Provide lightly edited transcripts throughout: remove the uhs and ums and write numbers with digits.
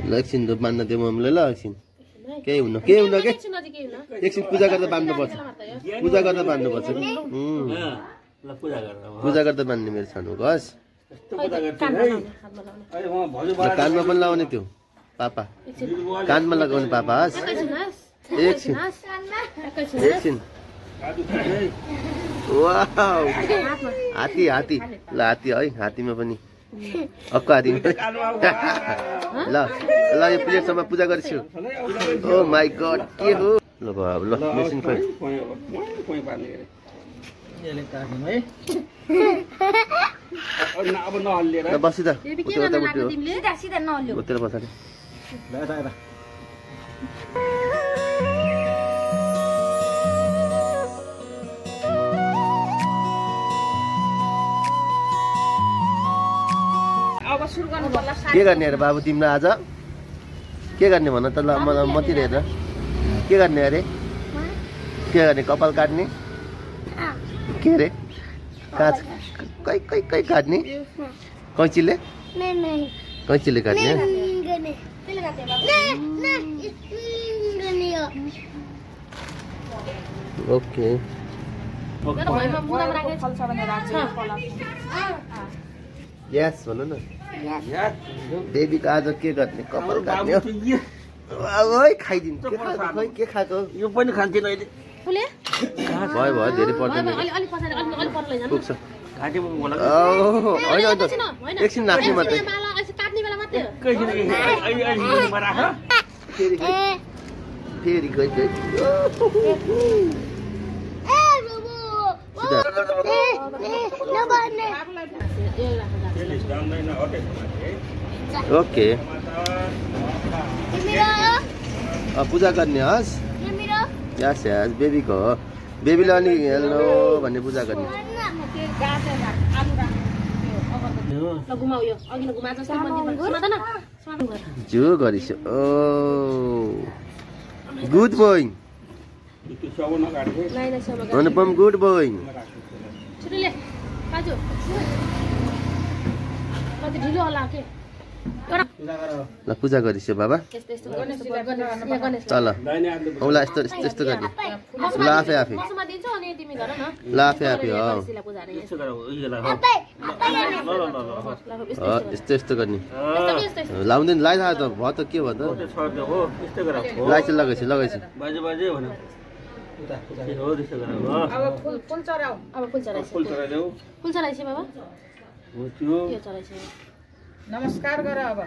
ल एकछिन धुप मान्न दिउँ मम्मीले ल एकछिन केही हुन्न के एकछिन पूजा गर्दा बान्नुपर्छ पूजा गर्दा बान्नुपर्छ पूजा गर्दा बान्ने मेरो छानु घस कानमा पनि लगाउने त्यो पापा कानमा लगाउने पापा हस् एकछिन एकछिन वाउ हात्ती हात्ती ल हात्ती है हात्तीमा पनि अक्का हात्ती ल ल यो प्लेटसम्म पूजा गर्छु ओ माई गड के हो ल अब ल मेसिन खोइ बसी त उता पछाडि के गर्ने अरे बाबु तिमीलाई आज के गर्ने भन त ल मलाई मतिर हेर के गर्ने अरे के गर्ने कपाल काट्ने के अरे काट कै काट्ने कैँचीले कैँचीले काट्ने ओके यस भन्नु न बेबीको आज के गर्ने कपाल काट्ने हो खाइदिनु के खाएको यो पनि खान्थेन अहिले भयो भयो धेरै पर्दैन पुग्छ एकछिन नाच्ने मात्रै फेरि गइ ओके पूजा गर्ने हस् यस यस बेबीको हो बेबीलाई अनि हेलो भन्ने पूजा गर्ने जो गरिस ओ गुड बोइङ अनुपम गुड बोइङ ल पूजा गरिस बाबा ल औला यस्तो यस्तो गर्ने ल आफै आफै ल आफै आफै हो यस्तो यस्तो गर्ने लाउँदैन लगाइरहेको त भयो त के भयो त लगाइछ लगाइछ लगाइछ नमस्कार गर अब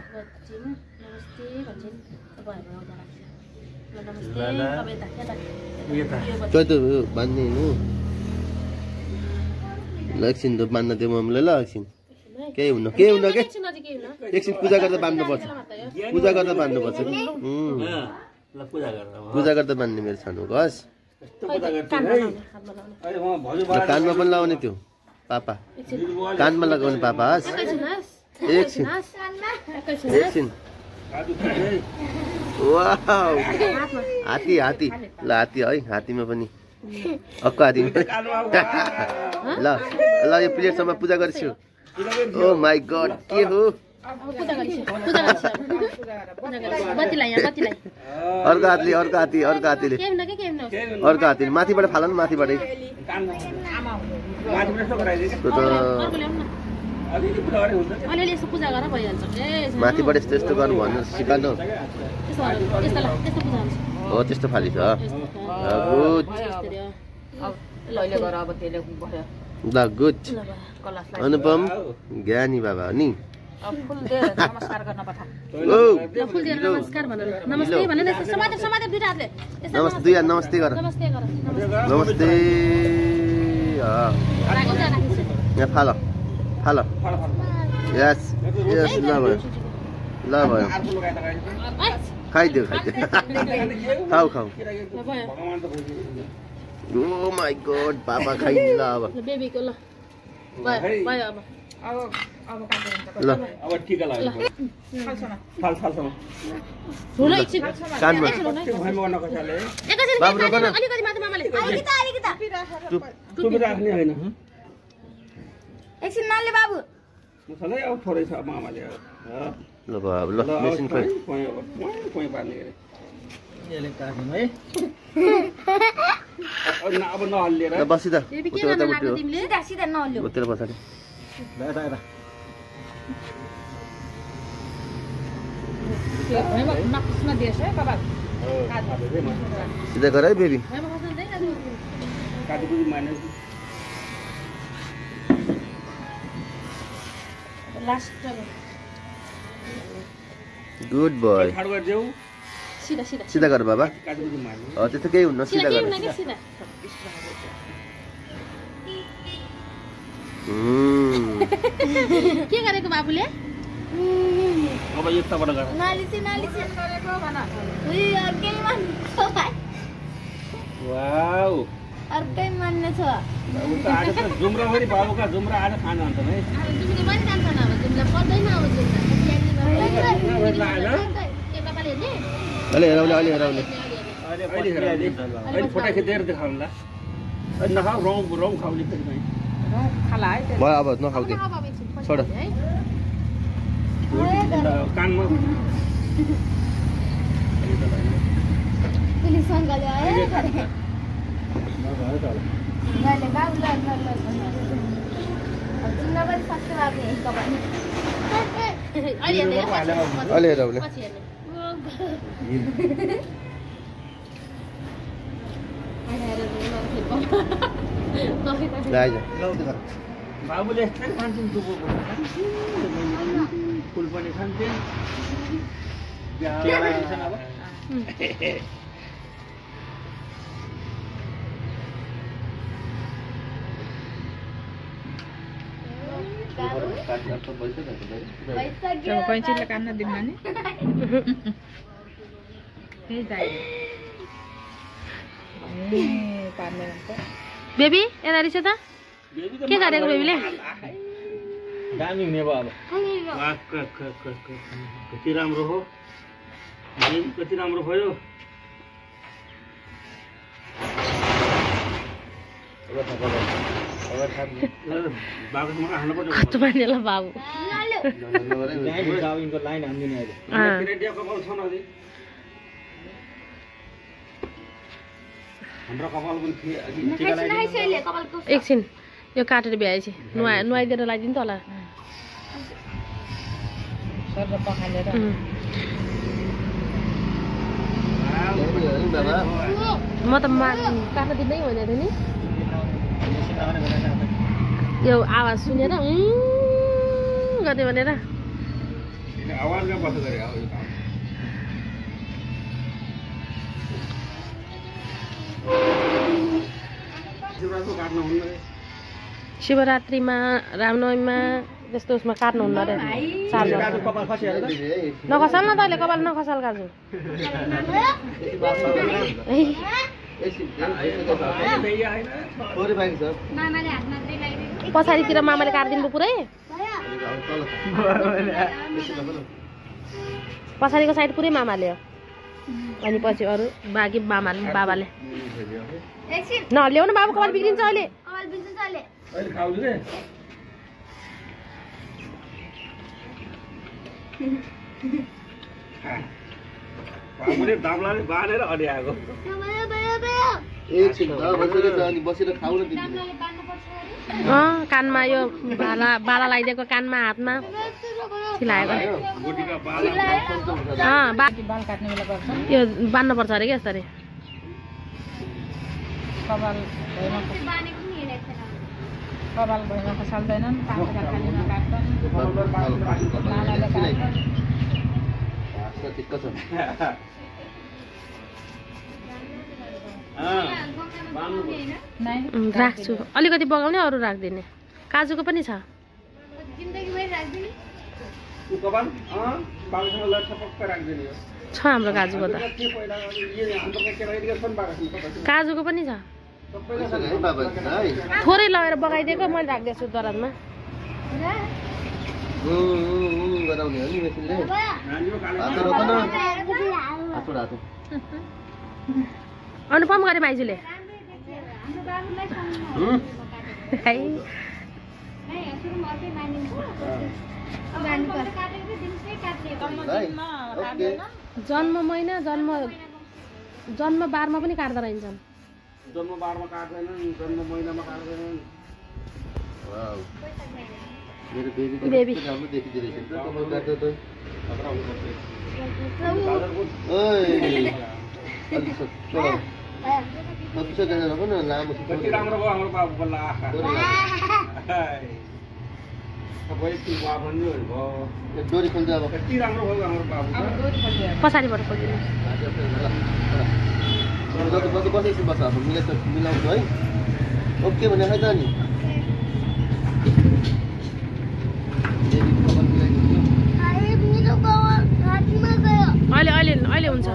त बान्ने ल एकछिन धुप मान्न दिउँ मम्मीले ल एकछिन केही हुन्न के एकछिन पूजा गर्दा बान्नुपर्छ पूजा गर्दा बान्नुपर्छ पूजा गर्दा बान्ने मेरो छानु घस कानमा पनि लगाउने त्यो पापा कानमा लगाउने पापा हस् एकछिन एकछिन वाउ हात्ती हात्ती ल हात्ती है हात्तीमा पनि अक्का हात्ती ल ल यो प्लेटसम्म पूजा गर्छु ओ माई गड के हो अर्को हातले अर्को हात्ती अर्को हात्तीले अर्को हात्तीले माथिबाट फाल न माथिबाटै माथिबाट यस्तो यस्तो गर्नु भन्नु सिकाउनु हो त्यस्तो फाली छ गुड ल गुड अनुपम ज्ञानी बाबा नि नमस्कार नमस्ते गर नमस्ते यहाँ फाल फाल यस यस ल भयो खाइदियो खाइदियो खाऊ खाऊ ओ माई गॉड पापा खाइदिनु ल अब बेबीको ल भयो अब ल अब टीका लाग्यो फाल फाल सम हुन एकछिन कानमा भएमा गर्न कसैले बाबु रोकन अलिकति माथि मामाले अलिकति टुपी राख्ने हैन एकछिन नाल्ले बाबु मसलै अब थोरै छ मामाले ल बाबु ल मेसिन खोइ पोइ पार्ने अरे यसले काट्नु है अब नहल्लिएर ल बसी त बेबी के गर्न लाग्यो तिमीले सिधा सिधा नहल्यो उत्तिर पछाडि यता भैमा नक्समा दिएछ है बाबा सिधा गर है बेबी भैमा खस्न दे काटेपछि माने लास्ट गुड बोय ठाड गर्देऊ सिधा सिधा सिधा गर बाबा काटेपछि माने त्यस्तो केही हुन्न सिधा सिधा के गर हुन के सिधा के गरेको बाबुले अब यताबाट गर नालिसे नालिसे गरेको भन उही अर्कै मान्छ वाउ अर्कै मान्ने छ बाबु त आज त जुम्रा पनि बाबुका जुम्रा आज खान अन्त है अब तिमीले पनि जान्छ न अब तिमीलाई पर्दैन अब के बाबाले हेर्ने अलि हेराउले अलि हेराउले अहिले फोटा खिचेर देखाउनुला अहिले नखाऊ रौँ खाउने फेरि कहीँ खाला है म अब नखाउथे छोड है कानमा पुलिस अङ्कलले आयो गरे गले बाबु ल जिन्दाबारी सक्छ बाबु कपाल अहिले हेर्ने अलि हेराउले पछि हेर्ने आइज बाबुले यस्तै खान्छन् टुप्पोको फुल पनि खान्छन् अब कैँचीले काट्न दिन्न नि बेबी यता रहेछ त के गरेको बेबीले दामी हुने भयो अब कति राम्रो हो कति राम्रो भयो बाबुसँग हाल्नुपर्छ कस्तो मानेला बाबु यिनको लाइन हान्दिने अहिले कपाल छ न हाम्रो कपाल पनि एकछिन यो काटेर भ्याएपछि नुहाइदिएर लगाइदिनु त होला म त काट्न दिँदै भनेको थिएँ नि यो आवाज सुनेर गर्दै भनेर आवाजमा बस गरे शिवरात्रिमा रामनवमीमा त्यस्तो उसमा काट्नुहुन्न अरे कपाल खसिहाल्यो नखसाल न तैँले कपाल नखसाल काजु पछाडितिर मामाले काटिदिनु पुरै पछाडिको साइड पुरै मामाले हो अनि पछि अरू बाँकी बाबाले न ल्याउनु बाबु कपाल बिग्रिन्छ अहिले दामलाले बाँधेर अनि आएको कानमा यो बाला लगाइदिएको कानमा हातमा सिलाएको यो बान्नुपर्छ अरे क्या यसरी कपाल भैमा खसाल्दैनन् राख्छु अलिकति बगाउने अरू राखिदिने काजुको पनि छ हाम्रो काजुको त काजुको पनि छ थोरै लगेर बगाइदिएको मैले राखिदिएको छु दराजमा अनुपम गरे माइजूले ओके जन्म महिना जन्म बारमा पनि काट्दा रहन्छन्। जन्म बारमा काट्दैनन्, जन्म महिनामा काट्दैनन्। वाउ मेरो बेबी त बेबी। कस्तो राम्रो देखिदिरहेछ नि त तपाईँ काट्दा त खतरा हुनुपर्छ। ओइ अलिक छोरा कस्तो देख्न नभन लामो कति राम्रो भयो हाम्रो बाबु बल्ल आँखा। सबै त्यो बाबु नि भयो। डोरी खोल्छ अब कति राम्रो भयो हाम्रो बाबु त। पछाडिबाट खोलिदिनु। बसेपछि बस्छ अब मिलाउँछु है ओके भने खै त नि अहिले हुन्छ।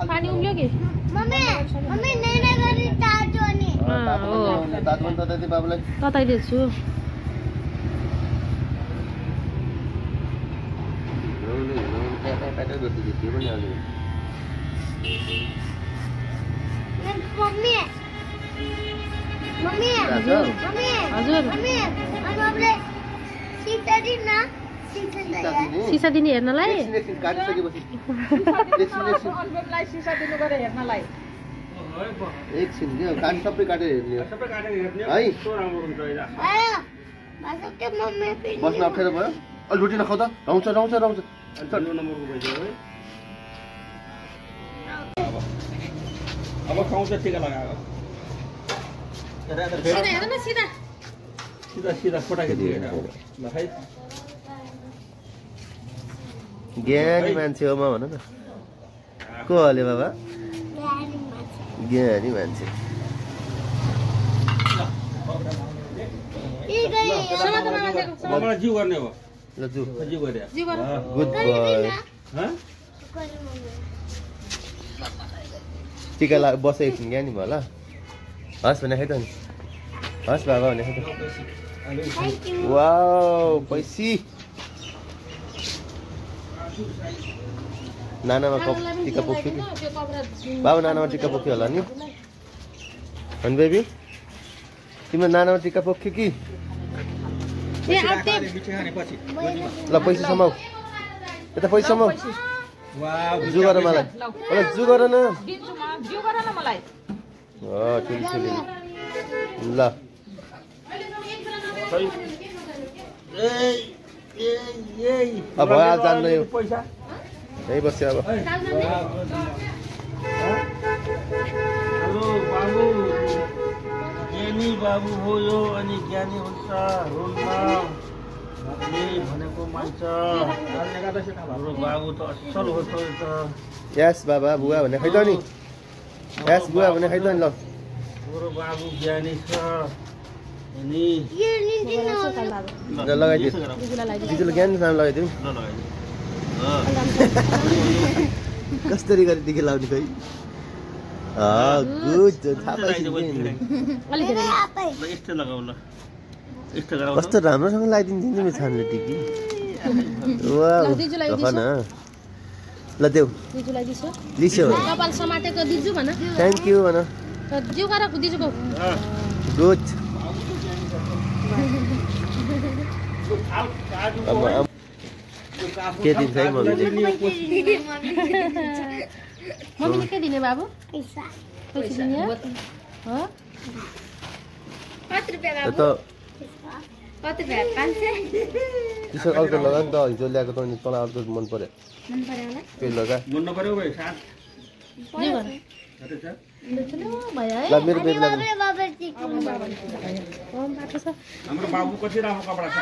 पानी उम्ल्यो कि बाबुलाई तताइदिन्छु। सिसा दिने हेर्नलाई एकछिन काट सबै काटेर हेर्ने सबै काटेर हेर्ने है कस्तो राम्रो हुन्छ अहिले। बस्न अप्ठ्यारो भयो अलि रोटी नखाउ त राउँछ अन्तिम नम्बरको भइसक्यो है। अब खाउँछ टिका लगाएको। सिधा फोटाके दिएर ल है। ज्ञानी मान्छे हो म भन न को हले बाबा ज्ञानी मान्छे मलाई जिउ गर्ने हो। ल जु जिउ गरे। गुड बोय टिका बस एकछिन ज्ञानी भयो ल हस् भने खै त नि हस् बाबा भने खै त वाउ पैसी नानामा टिका पोख्यो कि बाबा नानामा टिका पोख्यो होला नि अनि बेबी तिम्रो नानामा टिका पोख्यो कि ल पैसा समाउ यता पैसा समाउ जु गर मलाई जु गर न ठुली ल अब भयो जान्दैन यो यही बस्यो अब बाबु ज्ञानी बाबु हो यो अनि ज्ञानी हुन्छ भनेको मान्छ। हाम्रो बाबु त असल हो त। यस बाबा बुवा भने खै त नि यस बुवा भने खै त नि ल मेरो बाबु ज्ञानी छ अनि लगाइदियो दिदीले ज्ञानी नाम लगाइदिउँ कसरी गरी टिका लाउने खै गुड थाहा यस्तो लगाऊ ल यस्तो गराउ। कस्तो राम्रोसँग लगाइदिन्छ नि मेरो छानले टिकी वाउ न ल देऊ लिस्यो कपाल समाटेको दिजु भन थ्याङ्क यू भन जिउ गर दिजुको गुड के दिन्छ है मम्मीले मम्मीले के दिने बाबु पैसा दिने हो त्यसो अर्को लगा नि त हिजो ल्याएको त अनि तँलाई अर्को मन पर्यो त्यो लगा मुन्न पर्यो भाइ साथ ल मेरो बेबी लाग्नु हाम्रो बाबु कति राम्रो कपडा छ।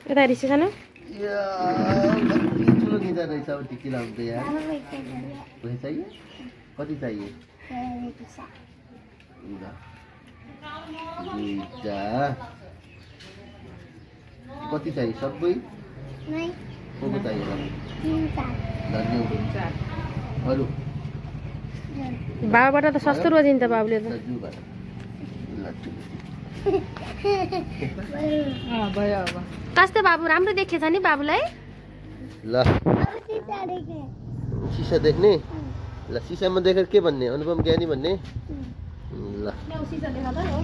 यता रिसी खानु ठुलो निदा रहेछ अब टिकी लाउनु त यार पैसा चाहिए कति चाहिए दुईटा कति चाहिए सबै को चाहिए अरू बाबाबाट त सस्तो रोजिन्छ बाबुले त कस्तो बाबु राम्रो देखेछ नि बाबुलाई ल सिसा देख्ने ल सिसामा देखेर के भन्ने अनुपम ज्ञानी भन्ने ल ल्याउ सिसा देखा त हो